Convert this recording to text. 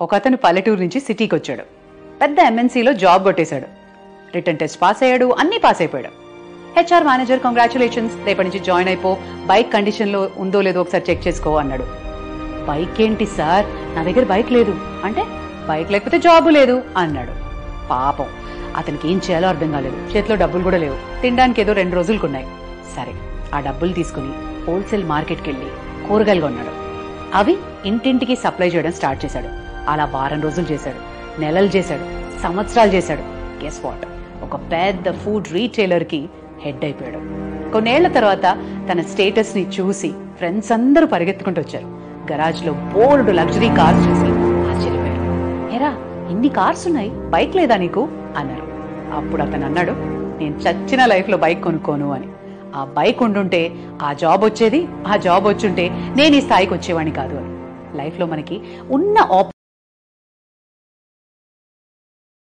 ఒకతను పల్లెటూరు నుంచి సిటీకి వచ్చాడు. పెద్ద ఎంఎన్సీలో జాబ్ కొట్టేశాడు. రిటర్న్ టెస్ట్ పాస్ అయ్యాడు, అన్నీ పాస్ అయిపోయాడు. హెచ్ఆర్ మేనేజర్ కంగ్రాచులేషన్స్, రేపటి నుంచి జాయిన్ అయిపో, బైక్ కండిషన్లో ఉందో లేదో ఒకసారి చెక్ చేసుకో అన్నాడు. బైక్ ఏంటి సార్, నా దగ్గర బైక్ లేదు అంటే, బైక్ లేకపోతే జాబు లేదు అన్నాడు. పాపం అతనికి ఏం చేయాలో అర్థం కాలేదు. చేతిలో డబ్బులు కూడా లేవు, తినడానికి ఏదో 2 రోజులుకున్నాయి. సరే, ఆ డబ్బులు తీసుకుని హోల్సేల్ మార్కెట్కి వెళ్ళి కూరగాయలు కొన్నాడు. అవి ఇంటింటికి సప్లై చేయడం స్టార్ట్ చేశాడు. అలా వారం రోజులు చేశాడు, నెలలు చేశాడు, సంవత్సరాలు చేశాడు. గెస్ వాట్, ఒక పెద్ద ఫుడ్ రీటైలర్ కి హెడ్ అయిపోయాడు. కొన్నేళ్ల తర్వాత తన స్టేటస్ ని చూసి ఫ్రెండ్స్ అందరూ పరిగెత్తుకుంటూ వచ్చారు. గరాజ్ లో బోల్డ్ లగ్జరీ కార్స్ చూసి ఆశ్చర్యపోయారు. ఎరా, ఇన్ని కార్స్ ఉన్నాయి, బైక్ లేదా నీకు అన్నారు. అప్పుడు అతను అన్నాడు, నేను చచ్చిన లైఫ్ లో బైక్ కొనుక్కోను అని. ఆ బైక్ ఉండుంటే ఆ జాబ్ వచ్చేది, ఆ జాబ్ వచ్చుంటే నేను ఈ స్థాయికి వచ్చేవాడిని కాదు అని. లైఫ్ లో మనకి ఉన్న